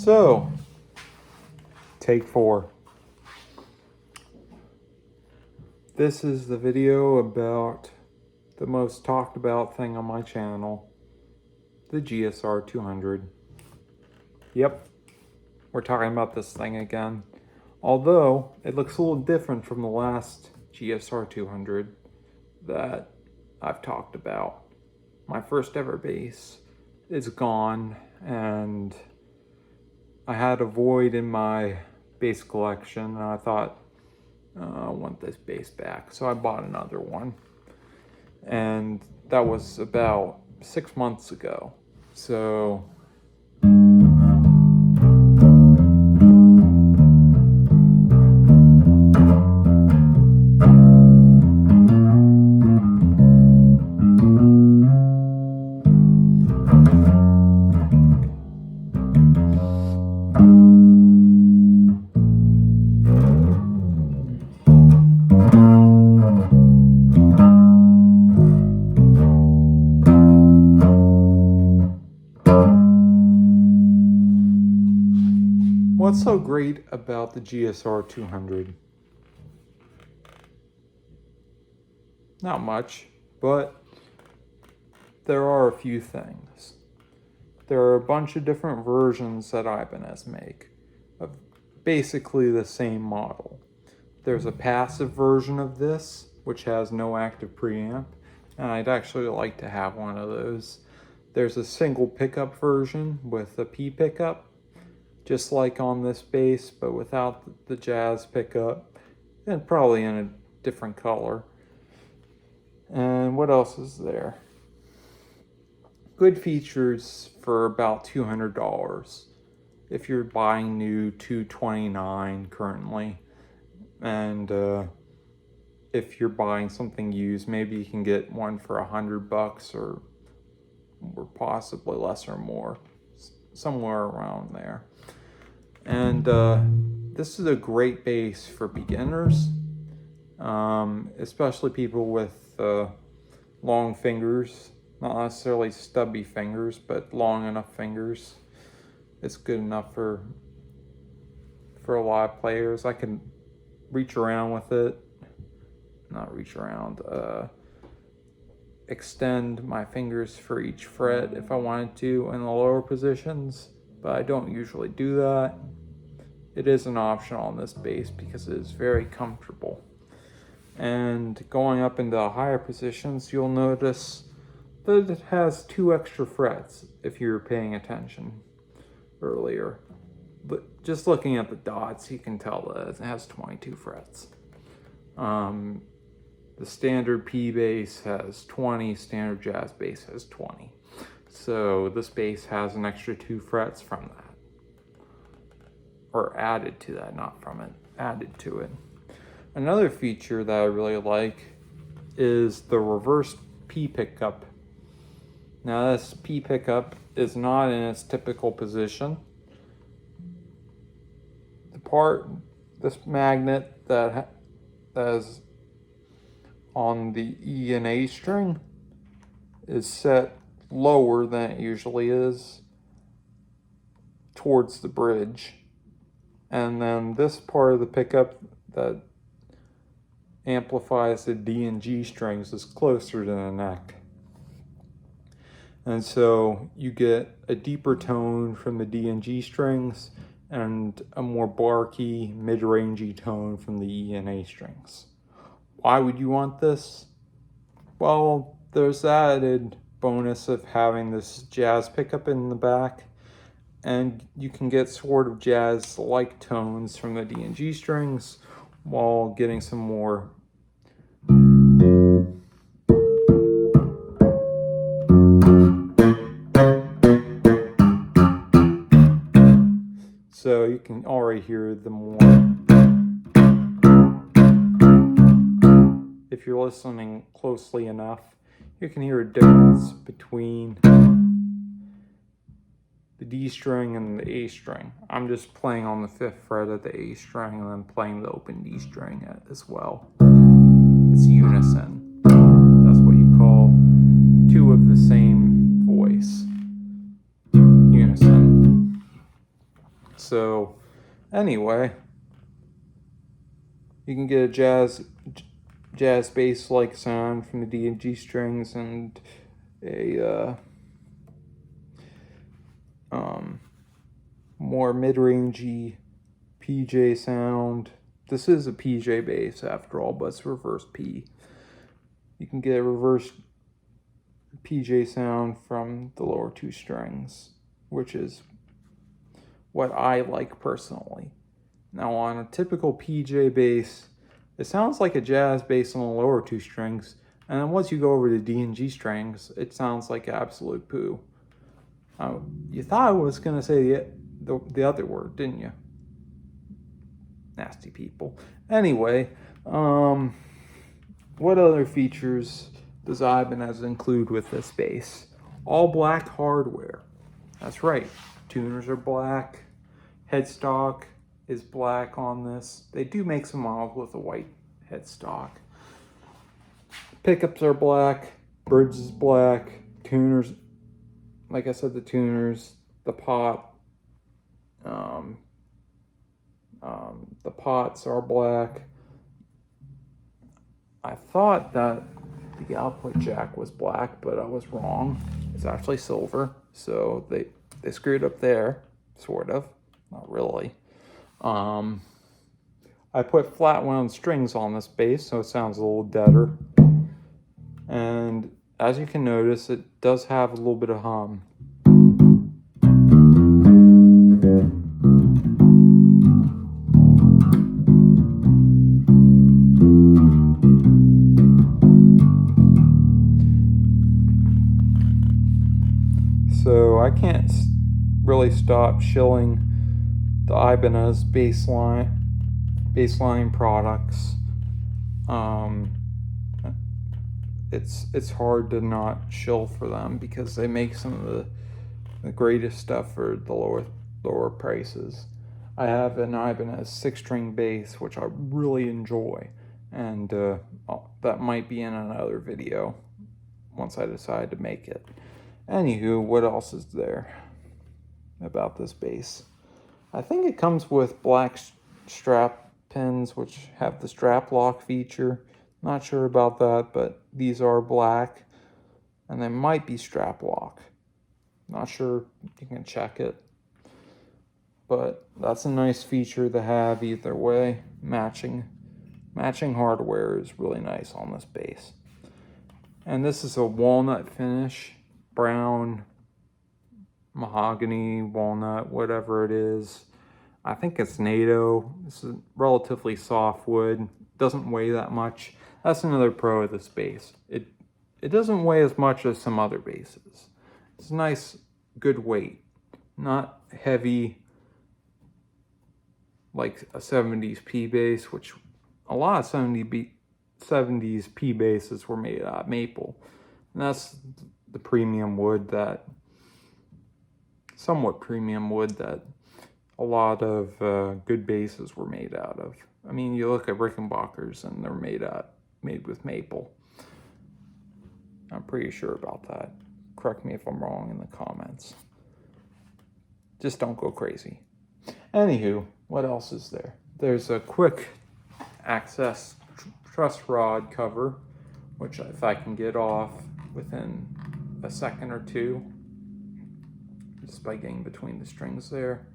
So, take 4. This is the video about the most talked about thing on my channel, the GSR 200. Yep, we're talking about this thing again. Although, it looks a little different from the last GSR 200 that I've talked about. My first ever bass is gone, and I had a void in my bass collection, and I thought, I want this bass back. So I bought another one. And that was about 6 months ago. So what's so great about the GSR 200? Not much, but there are a few things. There are a bunch of different versions that Ibanez make of basically the same model. There's a passive version of this, which has no active preamp, and I'd actually like to have one of those. There's a single pickup version with a P pickup, just like on this bass, but without the jazz pickup, and probably in a different color. And what else is there? Good features for about $200 if you're buying new $229 currently. And if you're buying something used, maybe you can get one for $100 or possibly less or more, somewhere around there. And this is a great bass for beginners, especially people with long fingers, not necessarily stubby fingers, but long enough fingers. It's good enough for a lot of players. I can reach around with it, extend my fingers for each fret if I wanted to in the lower positions, but I don't usually do that. It is an option on this bass because it is very comfortable. And going up into the higher positions, you'll notice that it has 2 extra frets if you were paying attention earlier. But just looking at the dots, you can tell that it has 22 frets. The standard P bass has 20, standard jazz bass has 20. So this bass has an extra 2 frets from that. Or added to that, not from it, added to it. Another feature that I really like is the reverse P pickup. Now this P pickup is not in its typical position. This magnet that is on the E and A string is set lower than it usually is towards the bridge. And then this part of the pickup that amplifies the D and G strings is closer to the neck. And so you get a deeper tone from the D and G strings and a more barky, mid-rangey tone from the E and A strings. Why would you want this? Well, there's the added bonus of having this jazz pickup in the back, and you can get sort of jazz-like tones from the D and G strings while getting some more so you can already hear the more, if you're listening closely enough, you can hear a difference between the D string and the A string. I'm just playing on the 5th fret of the A string and then playing the open D string as well. It's unison. That's what you call 2 of the same voice. Unison. So anyway, you can get a jazz bass like sound from the D and G strings, and a more mid-rangey PJ sound. This is a PJ bass after all, but it's reverse P. You can get a reverse PJ sound from the lower two strings, which is what I like personally. Now on a typical PJ bass, it sounds like a jazz bass on the lower two strings, and then once you go over to D and G strings, it sounds like absolute poo. You thought I was going to say the other word, didn't you? Nasty people. Anyway, what other features does Ibanez include with this bass? All black hardware. That's right. Tuners are black. Headstock is black on this. They do make some models with a white headstock. Pickups are black. Bridge is black. Tuners, like I said, the tuners, the pot, the pots are black. I thought that the output jack was black, but I was wrong. It's actually silver, so they screwed up there, sort of, not really. I put flat wound strings on this bass, so it sounds a little deader. And as you can notice, it does have a little bit of hum. So I can't really stop shilling the Ibanez bassline products. It's hard to not shill for them because they make some of the greatest stuff for the lower prices. I have an Ibanez 6-string bass, which I really enjoy, and that might be in another video once I decide to make it. Anywho, what else is there about this bass? I think it comes with black strap pins, which have the strap lock feature. Not sure about that, but these are black, and they might be strap lock. Not sure, you can check it. But that's a nice feature to have either way. Matching hardware is really nice on this bass. And this is a walnut finish. Brown, mahogany, walnut, whatever it is. I think it's NATO. This is relatively soft wood. Doesn't weigh that much. That's another pro of this bass. It doesn't weigh as much as some other basses. It's a nice, good weight. Not heavy like a 70s P bass, which a lot of 70s P basses were made out of maple. And that's the premium wood that, somewhat premium wood that a lot of good basses were made out of. I mean, you look at Rickenbackers and they're made with maple. I'm pretty sure about that. Correct me if I'm wrong in the comments. Just don't go crazy. Anywho, what else is there? There's a quick access truss rod cover, which if I can get off within a second or two, just by getting between the strings there.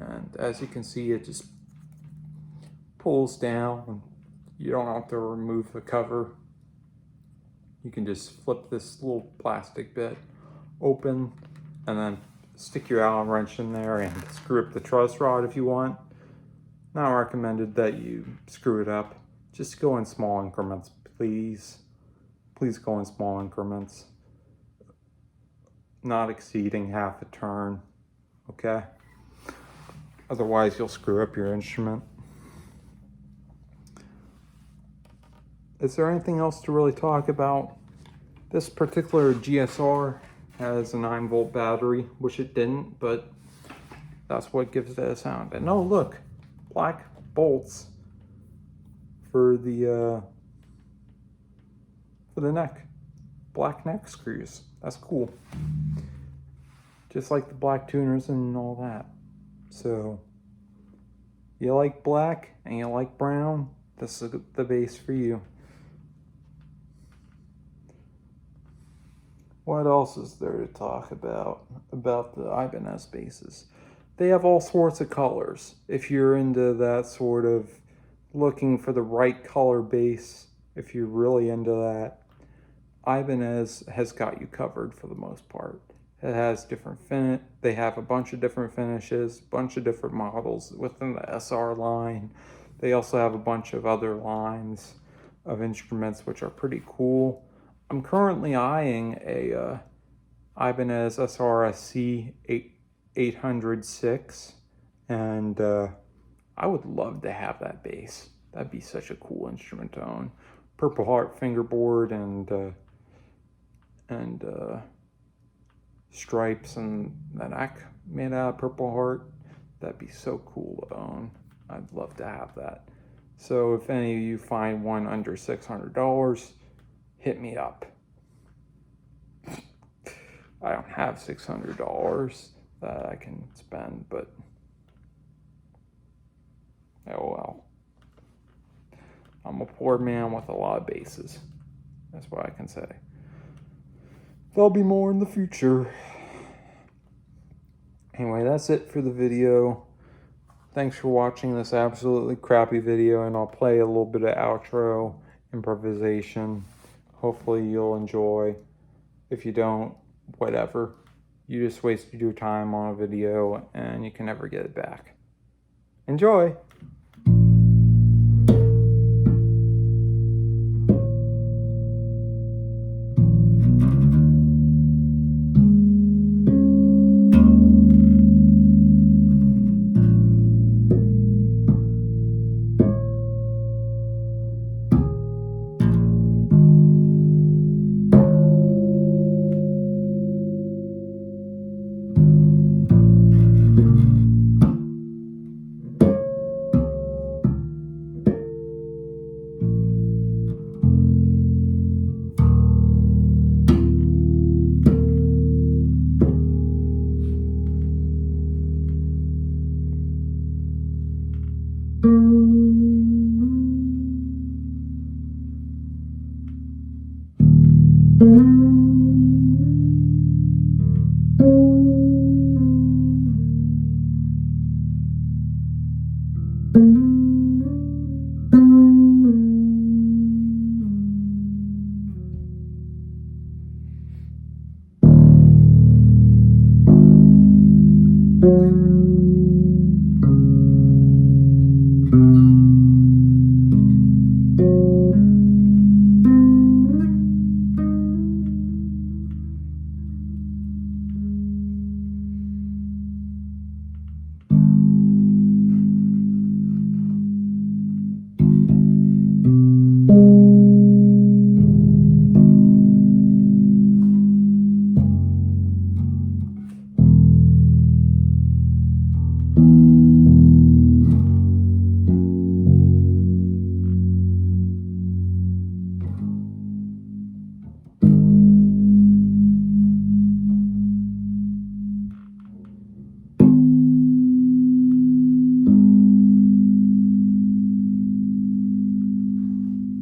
And as you can see, it just pulls down. You don't have to remove the cover. You can just flip this little plastic bit open and then stick your Allen wrench in there and screw up the truss rod if you want. Not recommended that you screw it up. Just go in small increments, please. Please go in small increments. Not exceeding half a turn, okay? Otherwise, you'll screw up your instrument. Is there anything else to really talk about? This particular GSR has a 9-volt battery, which it didn't, but that's what gives it a sound. And oh, look, black bolts for the neck. Black neck screws. That's cool. Just like the black tuners and all that. So, you like black and you like brown, this is the base for you. What else is there to talk about the Ibanez bases? They have all sorts of colors. If you're into that sort of looking for the right color base, if you're really into that, Ibanez has got you covered for the most part. It has they have a bunch of different finishes, a bunch of different models within the SR line. They also have a bunch of other lines of instruments which are pretty cool. I'm currently eyeing a Ibanez SRSC 806, and I would love to have that bass. That'd be such a cool instrument to own. Purple Heart fingerboard and stripes and the neck made out of Purple Heart. That'd be so cool to own. I'd love to have that. So if any of you find one under $600, hit me up. I don't have $600 that I can spend, but oh well. I'm a poor man with a lot of bases. That's what I can say. There'll be more in the future. Anyway, that's it for the video. Thanks for watching this absolutely crappy video, and I'll play a little bit of outro improvisation. Hopefully you'll enjoy. If you don't, whatever. You just wasted your time on a video and you can never get it back. Enjoy!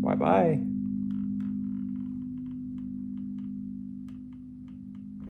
Bye-bye.